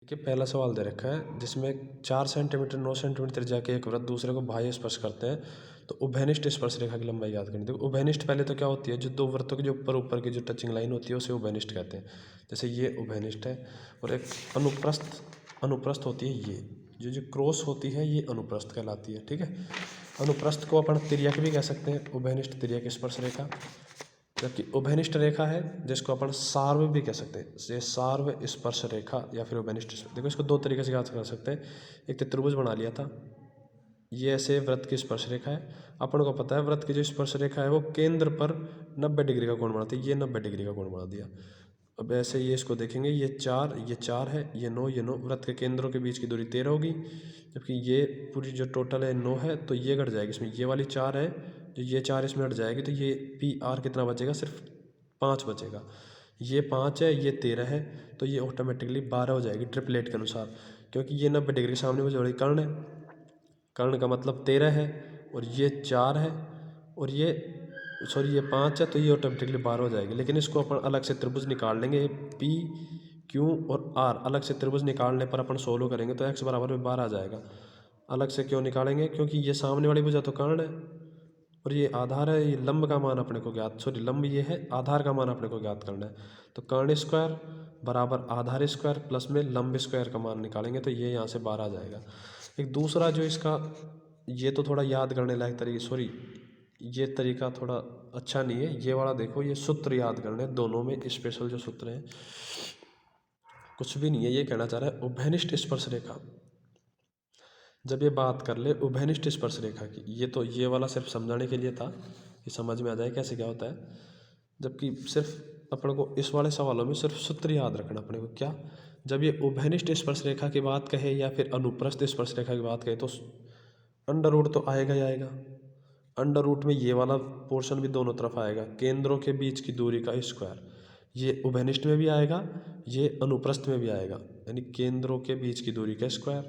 देखिए पहला सवाल दे रखा है जिसमें 4 सेंटीमीटर 9 सेंटीमीटर त्रिज्या के एक वृत्त दूसरे को बाह्य स्पर्श करते हैं तो उभयनिष्ठ स्पर्श रेखा की लंबाई याद करनी। देखो उभयनिष्ठ पहले तो क्या होती है, जो दो वृत्तों के जो ऊपर की जो टचिंग लाइन होती है उसे उभयनिष्ठ कहते हैं। जैसे ये उभयनिष्ठ है और एक अनुप्रस्थ अनुप्रस्थ होती है, ये जो क्रॉस होती है ये अनुप्रस्थ कहलाती है। ठीक है, अनुप्रस्थ को अपन तिर्यक भी कह सकते हैं, उभयनिष्ठ तिर्यक स्पर्श रेखा। जबकि उभयनिष्ठ रेखा है जिसको अपन सार्व भी कह सकते हैं, ये सार्व स्पर्श रेखा या फिर उभयनिष्ठ। देखो इसको दो तरीके से याद कर सकते हैं। एक तो त्रिभुज बना लिया था, ये ऐसे वृत्त की स्पर्श रेखा है। अपन को पता है वृत्त की जो स्पर्श रेखा है वो केंद्र पर 90 डिग्री का कोण बनाती है, ये 90 डिग्री का कोण बना दिया। अब ऐसे ये इसको देखेंगे, ये 4 है, ये 9 वृत्त के केंद्रों के बीच की दूरी 13 होगी। जबकि ये पूरी जो टोटल है 9 है तो ये घट जाएगी, इसमें ये वाली 4 है, जो ये 4 इसमें हट जाएगी तो ये PR कितना बचेगा, सिर्फ 5 बचेगा। ये 5 है, ये 13 है, तो ये ऑटोमेटिकली 12 हो जाएगी ट्रिपलेट के अनुसार, क्योंकि ये 90 डिग्री के सामने में जो कर्ण है, कर्ण का मतलब 13 है और ये 4 है और ये ये 5 है, तो ये ऑटोमेटिकली 12 हो जाएगी। लेकिन इसको अपन अलग से त्रिभुज निकाल लेंगे, PQ और R अलग से त्रिभुज निकालने पर अपन सोल्व करेंगे तो x बराबर में 12 आ जाएगा। अलग से क्यों निकालेंगे, क्योंकि ये सामने वाली भुजा तो कर्ण है और ये आधार है, ये लंब का मान अपने को ज्ञात, लंब ये है, आधार का मान अपने को ज्ञात करना है। तो कर्ण स्क्वायर बराबर आधार स्क्वायर प्लस में लंब स्क्वायर का मान निकालेंगे तो ये यहाँ से 12 आ जाएगा। एक दूसरा जो इसका, ये तो थोड़ा याद करने लायक तरीके, ये तरीका थोड़ा अच्छा नहीं है, ये वाला देखो, ये सूत्र याद करने, दोनों में स्पेशल जो सूत्र है कुछ भी नहीं है। ये कहना चाह रहा है उभयनिष्ठ स्पर्श रेखा, जब ये बात कर ले उभयनिष्ठ स्पर्श रेखा की, ये तो ये वाला सिर्फ समझाने के लिए था कि समझ में आ जाए कैसे क्या होता है। जबकि सिर्फ अपने को इस वाले सवालों में सिर्फ सूत्र याद रखना अपने को, क्या, जब ये उभयनिष्ठ स्पर्श रेखा की बात कहे या फिर अनुप्रस्थ स्पर्श रेखा की बात कहे तो अंडर रूट तो आएगा ही आएगा। अंडर रूट में ये वाला पोर्शन भी दोनों तरफ आएगा, केंद्रों के बीच की दूरी का स्क्वायर, ये उभयनिष्ठ में भी आएगा, ये अनुप्रस्थ में भी आएगा, यानी केंद्रों के बीच की दूरी का स्क्वायर,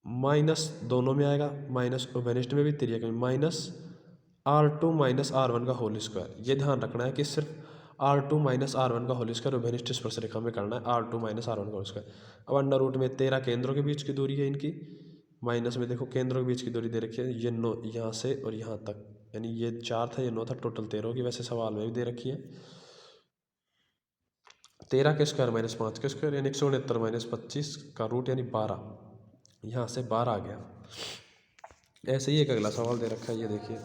माइनस दोनों में आएगा, माइनस उभयनिष्ठ में भी तिर्यक में, माइनस R2 माइनस R1 का होल स्क्वायर। ये ध्यान रखना है कि सिर्फ R2 माइनस R1 का होल स्क्वायर उभयनिष्ठ स्पर्श रेखा में करना है, R2 माइनस R1 का होल स्क्वायर। अब अंडर रूट में 13 केंद्रों के बीच की दूरी है इनकी, माइनस में देखो केंद्रों के बीच की दूरी दे रखी है, ये 9 यहाँ से और यहाँ तक, यानी ये 4 था, ये 9 था, टोटल 13 होगी। वैसे सवाल में भी दे रखी है 13 के स्क्वायर माइनस 5 के स्क्वायर, यानी 169 माइनस 25 का रूट यानी 12, यहाँ से 12 आ गया। ऐसे ही एक अगला सवाल दे रखा है, ये देखिए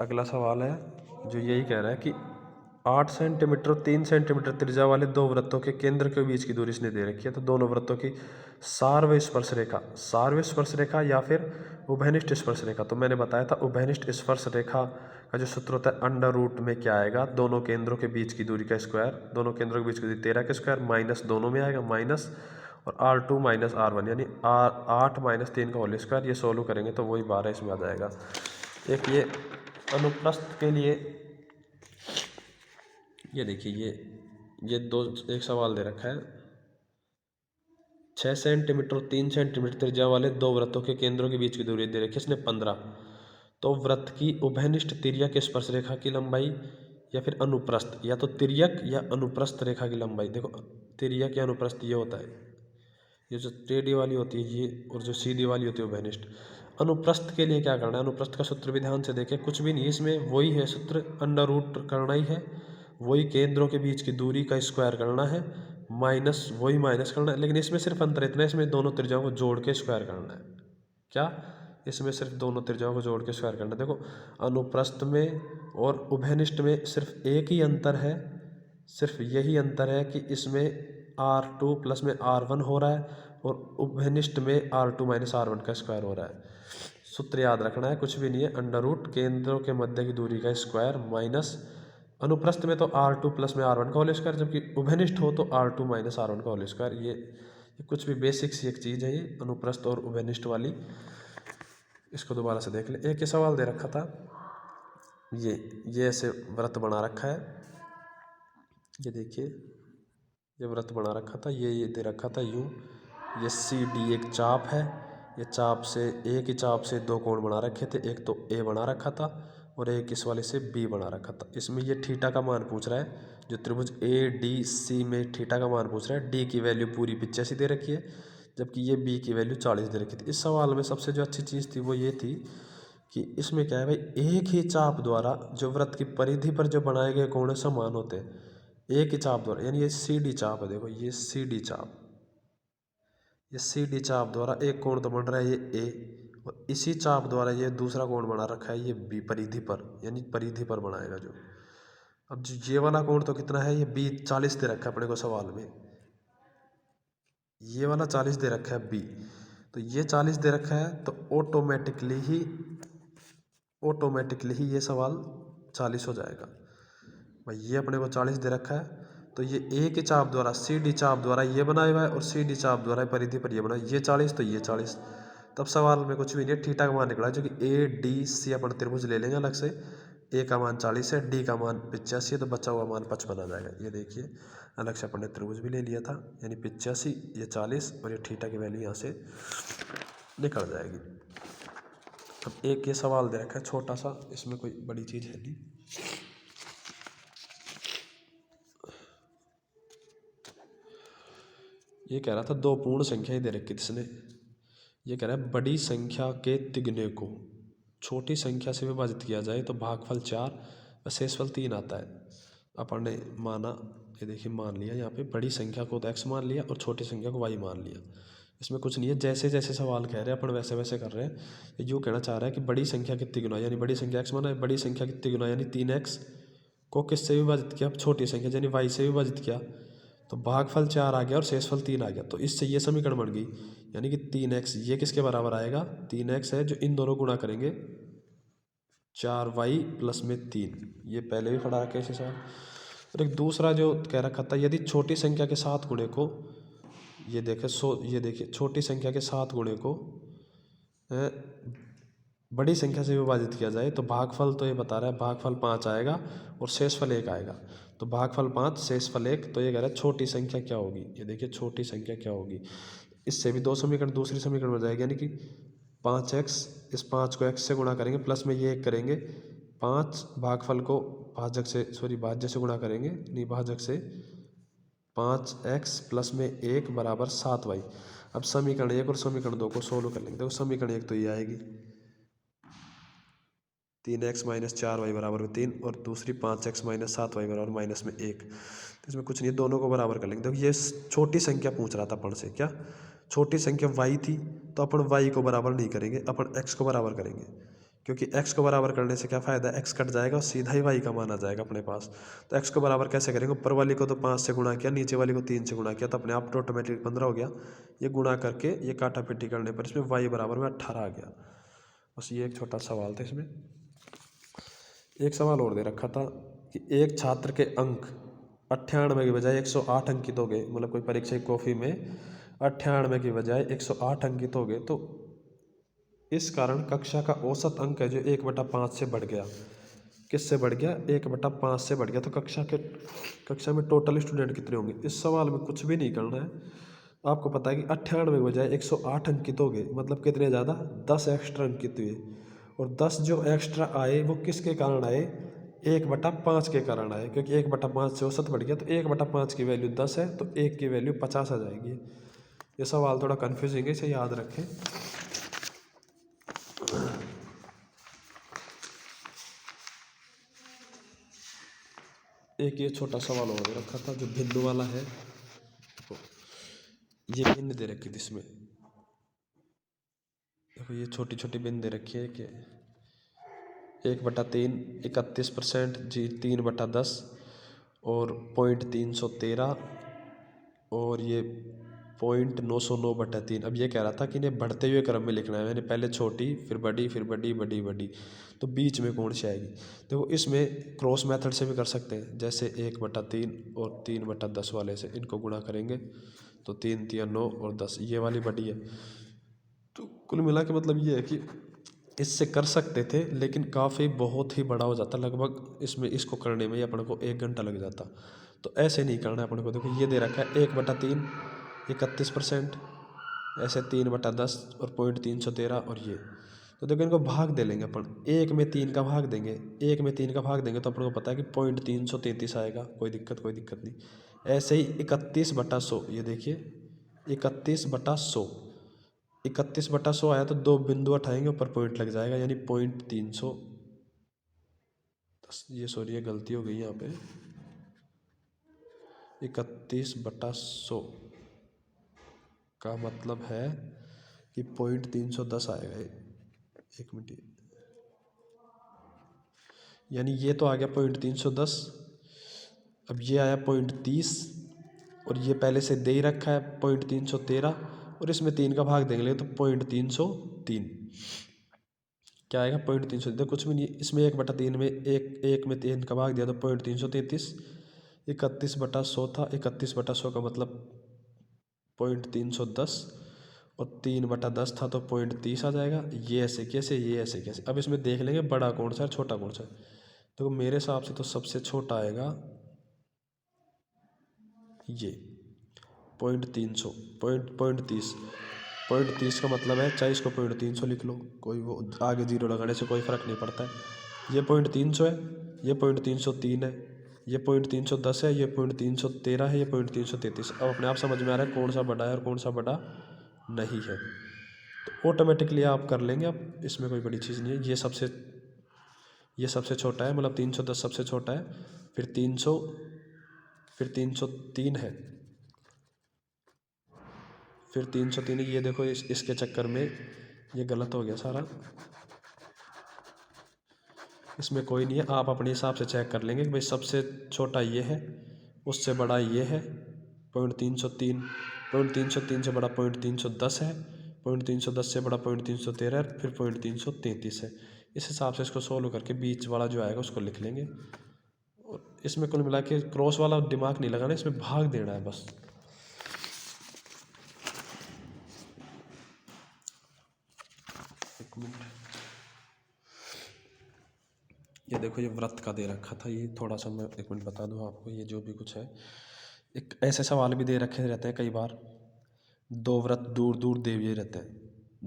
अगला सवाल है जो यही कह रहा है कि 8 सेंटीमीटर और 3 सेंटीमीटर त्रिज्या वाले दो वृत्तों के केंद्र के बीच की दूरी इसने दे रखी है। तो दोनों वृत्तों की सार्व स्पर्श रेखा या फिर उभयनिष्ठ स्पर्श रेखा, तो मैंने बताया था उभयनिष्ठ स्पर्श रेखा का जो सूत्र होता है अंडर रूट में क्या आएगा, दोनों केंद्रों के बीच की दूरी का स्क्वायर, दोनों केंद्रों के बीच की दूरी 13 के स्क्वायर, माइनस दोनों में आएगा माइनस, और R2 माइनस R1 यानी 8 माइनस 3 का होल स्क्वायर। ये सोल्व करेंगे तो वही 12 इसमें आ जाएगा। एक ये अनुप्रस्थ के लिए, ये देखिए ये एक सवाल दे रखा है 6 सेंटीमीटर और 3 सेंटीमीटर त्रिज्या वाले दो वृत्तों के केंद्रों के बीच की दूरी दे रखी है इसने 15। तो वृत्त की उभयनिष्ठ तिर्यक स्पर्श रेखा की लंबाई या फिर अनुप्रस्थ, या तो तिर्यक या अनुप्रस्थ रेखा की लंबाई, देखो तिर्यक या अनुप्रस्थ ये होता है, ये जो टेढ़ी वाली होती है ये, और जो सीधी वाली होती है उभयनिष्ठ। अनुप्रस्थ के लिए क्या करना है, अनुप्रस्थ का सूत्र भी ध्यान से देखें, कुछ भी नहीं इसमें, वही है सूत्र, अंडर रूट करना ही है, वही केंद्रों के बीच की दूरी का स्क्वायर करना है, माइनस वही माइनस करना है। लेकिन इसमें सिर्फ अंतर इतना है, इसमें दोनों त्रिज्याओं को जोड़ के स्क्वायर करना है। क्या, इसमें सिर्फ दोनों त्रिज्याओं को जोड़ के स्क्वायर करना है। देखो अनुप्रस्थ में और उभयनिष्ठ में सिर्फ एक ही अंतर है, सिर्फ यही अंतर है कि इसमें R2 प्लस में R1 हो रहा है और उभयनिष्ठ में R2 माइनस R1 का स्क्वायर हो रहा है। सूत्र याद रखना है, कुछ भी नहीं है, अंडर रूट केंद्रों के मध्य की दूरी का स्क्वायर माइनस, अनुप्रस्थ में तो R2 प्लस में R1 का होल स्क्वायर, जबकि उभयनिष्ठ हो तो R2 माइनस R1 का होल स्क्वायर। ये कुछ भी बेसिक सी एक चीज़ है, ये अनुप्रस्थ और उभयनिष्ठ वाली। इसको दोबारा से देख ले। एक ये सवाल दे रखा था, ये ऐसे वृत्त बना रखा है, ये देखिए ये वृत्त बना रखा था, ये दे रखा था यूं, ये CD एक चाप है, ये चाप से एक ही चाप से दो कोण बना रखे थे, एक तो A बना रखा था और एक इस वाले से बी बना रखा था। इसमें ये थीटा का मान पूछ रहा है, जो त्रिभुज ए डी सी में थीटा का मान पूछ रहा है। डी की वैल्यू पूरी 85 दे रखी है, जबकि ये बी की वैल्यू 40 दे रखी थी। इस सवाल में सबसे जो अच्छी चीज़ थी वो ये थी कि इसमें क्या है भाई, एक ही चाप द्वारा जो वृत्त की परिधि पर जो बनाए गए कोण समान होते हैं, एक ही चाप द्वारा, यानी ये सी डी चाप है। देखो ये सी डी चाप, ये सी डी चाप द्वारा एक कोण तो बन रहा है ये ए, और इसी चाप द्वारा ये दूसरा कोण बना रखा है ये बी, परिधि पर, यानी परिधि पर बनाएगा जो। अब जो ये वाला कोण तो कितना है, ये बी 40 दे रखा है अपने को सवाल में, ये वाला 40 दे रखा है बी, तो ये 40 दे रखा है, तो ऑटोमेटिकली ही ये सवाल 40 हो जाएगा भाई। ये अपने को 40 दे रखा है, तो ये ए के चाप द्वारा, सी डी चाप द्वारा ये बनाया हुआ है, और सी डी चाप द्वारा परिधि पर ये बना, ये 40 तो ये 40। तब सवाल में कुछ भी नहीं है, थीटा का मान निकला जो कि ए डी सी अपन त्रिभुज ले लेंगे अलग से। ए का मान 40 है, डी का मान 85 है, तो बचा हुआ मान 55 आ जाएगा। ये देखिए अलग से अपन ने त्रिभुज भी ले लिया था, यानी 85, ये 40, और ये थीटा की वैल्यू यहाँ से निकल जाएगी। अब एक ये सवाल दे रखा है छोटा सा, इसमें कोई बड़ी चीज़ है नहीं। ये कह रहा था दो पूर्ण संख्या ही दे रखी थी इसने। ये कह रहा है बड़ी संख्या के तिगुने को छोटी संख्या से विभाजित किया जाए तो भागफल 4 व शेषफल 3 आता है। अपन ने माना, ये देखिए मान लिया यहाँ पे, बड़ी संख्या को तो x मान लिया और छोटी संख्या को y मान लिया। इसमें कुछ नहीं है, जैसे जैसे सवाल कह रहे हैं अपन वैसे वैसे कर रहे हैं। ये यूँ कहना चाह रहा है कि बड़ी संख्या कितनी गुना, यानी बड़ी संख्या x माना है, बड़ी संख्या कितनी गुना यानी 3x को किससे विभाजित किया, छोटी संख्या यानी y से विभाजित किया, तो भागफल 4 आ गया और शेषफल 3 आ गया। तो इससे ये समीकरण बन गई, यानी कि 3x ये किसके बराबर आएगा, 3x है जो इन दोनों गुणा करेंगे 4y प्लस में 3। ये पहले भी पढ़ा रखा है इसे सवाल। और एक दूसरा जो कह रखा था, यदि छोटी संख्या के 7 गुणे को, ये देखिए छोटी संख्या के 7 गुणे को बड़ी संख्या से विभाजित किया जाए तो भागफल, तो ये बता रहा है भागफल 5 आएगा और शेषफल 1 आएगा। तो भागफल 5 शेषफल 1, तो ये कह रहा है छोटी संख्या क्या होगी। ये देखिए छोटी संख्या क्या होगी, इससे भी दो समीकरण, दूसरी समीकरण हो जाएगी, यानी कि 5x, इस 5 को x से गुणा करेंगे, प्लस में ये 1 करेंगे, 5 भागफल को भाज्य से गुणा करेंगे, नहीं भाजक से, 5x प्लस में 1 बराबर 7y। अब समीकरण 1 और समीकरण 2 को सोल्व कर लेंगे। देखो समीकरण 1 तो ये आएगी 3x माइनस 4y बराबर 3, और दूसरी 5x माइनस 7y बराबर माइनस में 1। तो इसमें कुछ नहीं, दोनों को बराबर कर लेंगे। देखो ये छोटी संख्या पूछ रहा था अपन से, क्या छोटी संख्या y थी, तो अपन y को बराबर नहीं करेंगे, अपन x को बराबर करेंगे, क्योंकि x को बराबर करने से क्या फ़ायदा है, x कट जाएगा और सीधा ही y का मान आ जाएगा अपने पास। तो x को बराबर कैसे करेंगे, ऊपर वाली को तो 5 से गुणा किया, नीचे वाली को 3 से गुणा किया, तो अपने आप तो ऑटोमेटिक 15 हो गया। ये गुणा करके ये काटा पिट्टी करने पर इसमें y बराबर में 18 आ गया। बस ये एक छोटा सवाल था। इसमें एक सवाल और दे रखा था कि एक छात्र के अंक 98 की बजाय 108 अंकित हो गए, मतलब कोई परीक्षा की कॉपी में 98 की बजाय 108 अंकित हो गए, तो इस कारण कक्षा का औसत अंक है जो 1/5 से बढ़ गया। किससे बढ़ गया, 1/5 से बढ़ गया। तो कक्षा में टोटल स्टूडेंट कितने होंगे। इस सवाल में कुछ भी नहीं करना है, आपको पता है कि 98 की बजाय 108 अंकित हो गए, मतलब कितने ज़्यादा, 10 एक्स्ट्रा अंकित हुए, और 10 जो एक्स्ट्रा आए वो किसके कारण आए, 1/5 के कारण आए, क्योंकि 1/5 से औसत बढ़ गया। तो 1/5 की वैल्यू 10 है, तो 1 की वैल्यू 50 आ जाएगी। ये सवाल थोड़ा कन्फ्यूजिंग है, इसे याद रखें। एक ये छोटा सवाल और दे रखा था जो भिन्न वाला है, ये भिन्न दे रखी थी इसमें। देखो ये छोटी छोटी भिन्न दे रखी है कि 1/3 31%, जी 3/10 और 0.313 और ये 0.909/3। अब ये कह रहा था कि इन्हें बढ़ते हुए क्रम में लिखना है, मैंने पहले छोटी फिर बड़ी फिर बड़ी बड़ी बड़ी, तो बीच में कौन सी आएगी। देखो इसमें क्रॉस मेथड से भी कर सकते हैं, जैसे 1/3 और 3/10 वाले से इनको गुणा करेंगे तो 3 3 9 और 10, ये वाली बड़ी है। तो कुल मिला के मतलब ये है कि इससे कर सकते थे, लेकिन काफ़ी बहुत ही बड़ा हो जाता, लगभग इसमें इसको करने में ही अपन को 1 घंटा लग जाता। तो ऐसे नहीं करना है अपन को। देखो ये दे रखा है 1/3 31%, ऐसे 3/10 और 0.313 और ये, तो देखो इनको भाग दे लेंगे अपन, 1 में 3 का भाग देंगे, 1 में 3 का भाग देंगे तो अपन को पता है कि 0.333 आएगा, कोई दिक्कत नहीं। ऐसे ही 31/100, ये देखिए 31/100, 31/100 आया तो 2 बिंदु उठाएंगे, ऊपर पॉइंट लग जाएगा, यानी 0.300, ये सॉरी ये गलती हो गई यहाँ पे, 31/100 का मतलब है कि 0.310 आएगा, 1 मिनट, यानी ये तो आ गया 0.310, अब ये आया 0.30, और ये पहले से दे ही रखा है 0.313, और इसमें 3 का भाग देंगे तो 0.303, क्या आएगा 0.303, कुछ भी नहीं, इसमें 1/3 में 1 में 3 का भाग दिया तो 0.333, 31/100 था, 31/100 का मतलब 0.310, और 3/10 था तो 0.30 आ जाएगा। ये ऐसे कैसे, ये ऐसे कैसे, अब इसमें देख लेंगे बड़ा कौन सा है छोटा कौन सा है। तो मेरे हिसाब से तो सबसे छोटा आएगा ये 0.300, 0.30 का मतलब है, चाहे इसको 0.300 लिख लो, कोई वो आगे जीरो लगाने से कोई फर्क नहीं पड़ता है। ये 0.300 है, ये 0.303 है, ये 0.310 है, ये 0.313 है, ये 0.333। अब अपने आप समझ में आ रहा है कौन सा बड़ा है और कौन सा बड़ा नहीं है, तो ऑटोमेटिकली आप कर लेंगे। अब इसमें कोई बड़ी चीज़ नहीं है, ये सबसे छोटा है, मतलब 310 सबसे छोटा है, फिर 300, फिर 303 है, फिर 303 है। ये देखो इसके चक्कर में ये गलत हो गया सारा, इसमें कोई नहीं है, आप अपने हिसाब से चेक कर लेंगे कि भाई सबसे छोटा ये है, उससे बड़ा ये है 0.303, 0.303 से बड़ा 0.310 है, 0.310 से बड़ा 0.313 है, फिर 0.333 है। इस हिसाब से इसको सोल्व करके बीच वाला जो आएगा उसको लिख लेंगे। और इसमें कुल मिला के क्रॉस वाला दिमाग नहीं लगाना, इसमें भाग देना है बस। एक मिनट, ये देखो ये वृत्त का दे रखा था, ये थोड़ा सा मैं 1 मिनट बता दूं आपको, ये जो भी कुछ है, एक ऐसे सवाल भी दे रखे रहते हैं कई बार, 2 वृत्त दूर दूर दे हुए रहते हैं,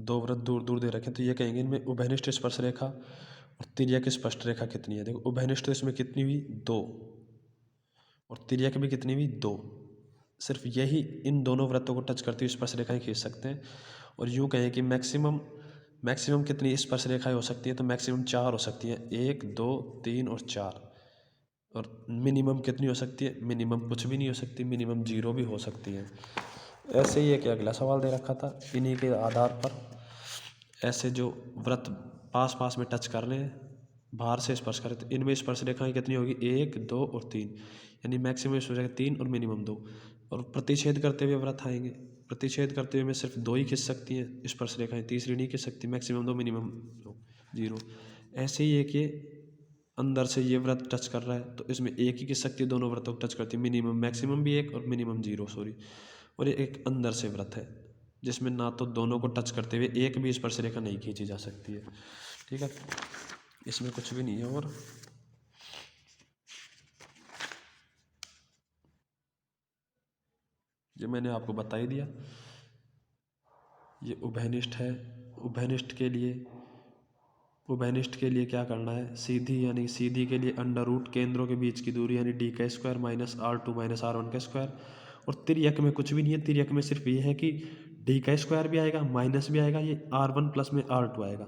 2 वृत्त दूर दूर दे रखे हैं, तो ये कहेंगे इनमें उभयनिष्ठ स्पर्श रेखा और तिर्यक स्पष्ट रेखा कितनी है। देखो उभयनिष्ठ तो इसमें कितनी हुई 2, और तिर्यक भी कितनी हुई 2, सिर्फ यही इन दोनों वृत्तों को टच करती हुई स्पर्श रेखाएं खींच सकते हैं। और यूँ कहें कि मैक्सिमम कितनी स्पर्श रेखाएं हो सकती हैं, तो मैक्सिमम 4 हो सकती हैं, 1 2 3 और 4। और मिनिमम कितनी हो सकती है, मिनिमम कुछ भी नहीं हो सकती, मिनिमम 0 भी हो सकती है। ऐसे ही एक अगला सवाल दे रखा था, इन्हीं के आधार पर ऐसे जो वृत्त पास पास में टच कर रहे हैं, बाहर से स्पर्श कर रहे, तो इनमें स्पर्श रेखाएं कितनी होगी 1 2 और 3, यानी मैक्सिमम स्पर्श रेखा 3 और मिनिमम 2। और प्रतिच्छेद करते हुए वृत्त आएंगे, प्रतिच्छेद करते हुए में सिर्फ 2 ही खिंच सकती हैं स्पर्श रेखाएं, तीसरी नहीं खिंच सकती, मैक्सिमम 2 मिनिमम 0। ऐसे ही एक ये अंदर से ये वृत्त टच कर रहा है, तो इसमें एक ही खिंच सकती है, दोनों वृत्तों को टच करती है, मिनिमम मैक्सिमम भी 1 और मिनिमम 0 सॉरी। और ये एक अंदर से वृत्त है जिसमें ना तो दोनों को टच करते हुए एक भी स्पर्श रेखा नहीं खींची जा सकती है, ठीक है, इसमें कुछ भी नहीं है। और जो मैंने आपको बता ही दिया, ये उभयनिष्ठ है, उभयनिष्ठ के लिए क्या करना है, सीधी यानी सीधी के लिए अंडर रूट केंद्रों के बीच की दूरी यानी d² minus R2 minus R1 का स्क्वायर। और तिर्यक में कुछ भी नहीं है, तिर्यक में सिर्फ ये है कि d² भी आएगा, माइनस भी आएगा, ये R1 प्लस में R2 आएगा।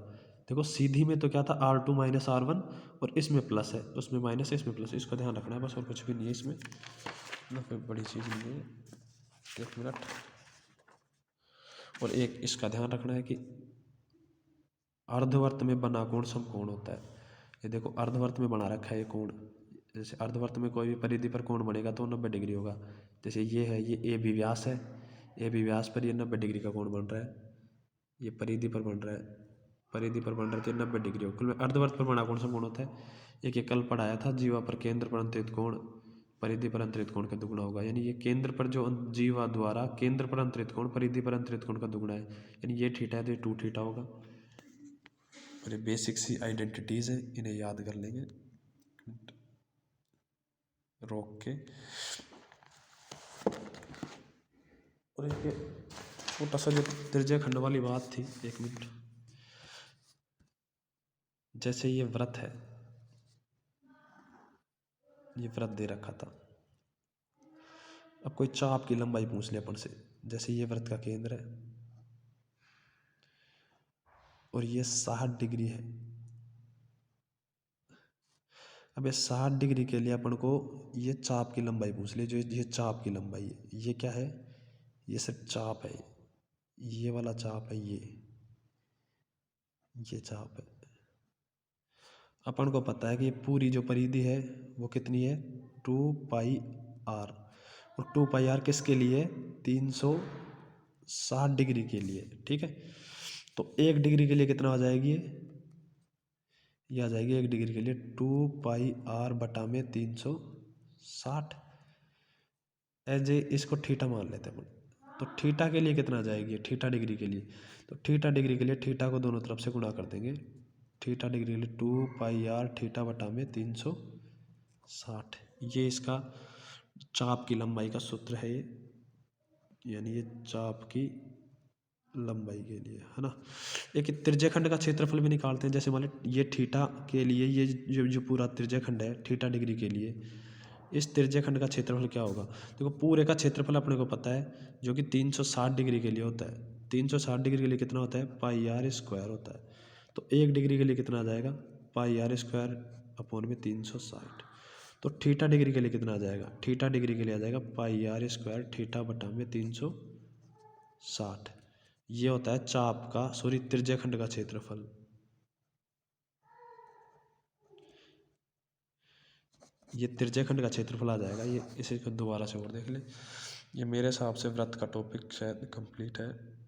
देखो सीधी में तो क्या था R2 माइनस R1, और इसमें प्लस है, उसमें माइनस है, इसमें प्लस, इसका ध्यान रखना है बस, और कुछ भी नहीं है इसमें, ना कोई बड़ी चीज़ नहीं है। 1 मिनट, और एक इसका ध्यान रखना है कि अर्धवर्त में बना कोण समकोण होता है। ये देखो अर्धवर्त में बना रखा है ये कोण, जैसे अर्धवर्त में कोई भी परिधि पर कोण बनेगा तो 90 डिग्री होगा। जैसे ये है, ये ए बी व्यास है, ए बी व्यास पर ये 90 डिग्री का कोण बन रहा है, ये परिधि पर बन रहा है, परिधि पर बन रहा है तो 90 डिग्री होगा। कुल में अर्धवर्त पर बना कोण समकोण होता है। एक ये कल पढ़ाया था, जीवा पर केंद्र पर अंतरित कोण परिधि पर अंतरित कोण का दुगुना होगा, यानी ये केंद्र पर जो जीवा द्वारा केंद्र पर अंतरित कोण परिधि पर अंतरित कोण का दुगुना है, यानी ये थीटा है तो ये 2 थीटा होगा। और ये बेसिक सी आइडेंटिटीज़ हैं, इन्हें याद कर लेंगे रोक के। और एक छोटा सा जो त्रिज्या खंड वाली बात थी, 1 मिनट, जैसे ये वृत्त है, ये वृत्त दे रखा था। अब कोई चाप की लंबाई पूछ ले अपन से, जैसे ये वृत्त का केंद्र है और ये 60 डिग्री है। अब ये 60 डिग्री के लिए अपन को ये चाप की लंबाई पूछ ले, जो ये चाप की लंबाई है, ये क्या है, ये सिर्फ चाप है, ये वाला चाप है, ये चाप है। अपन को पता है कि ये पूरी जो परिधि है वो कितनी है, 2πr, और 2πr किसके लिए, 360 डिग्री के लिए, ठीक है। तो 1 डिग्री के लिए कितना आ जाएगी ये आ जाएगी 1 डिग्री के लिए 2πr बटा में 360, एज ए इसको थीटा मान लेते हैं अपन। तो थीटा के लिए कितना आ जाएगी, थीटा डिग्री के लिए, तो थीटा डिग्री के लिए थीटा को दोनों तरफ से गुणा कर देंगे। थीटा डिग्री के लिए 2πr थीटा बटा में 360, ये इसका चाप की लंबाई का सूत्र है ये, यानी ये चाप की लंबाई के लिए है ना। एक त्रिज्यखंड का क्षेत्रफल भी निकालते हैं। जैसे मान लीजिए ये थीटा के लिए, ये जो पूरा त्रिज्यखंड है थीटा डिग्री के लिए, इस त्रिज्यखंड का क्षेत्रफल क्या होगा। देखो पूरे का क्षेत्रफल अपने को पता है, जो कि 360 डिग्री के लिए होता है। 360 डिग्री के लिए कितना होता है, πr² होता है। तो 1 डिग्री के लिए कितना आ जाएगा, πr² अपॉन में 360। तो थीटा डिग्री के लिए कितना आ जाएगा, थीटा डिग्री के लिए आ जाएगा πr² थीटा बटा में 360। ये होता है चाप का, सॉरी त्रिज्यखंड का क्षेत्रफल। ये त्रिज्यखंड का क्षेत्रफल आ जाएगा। ये इसे दोबारा से और देख ले। ये मेरे हिसाब से व्रत का टॉपिक शायद कंप्लीट है।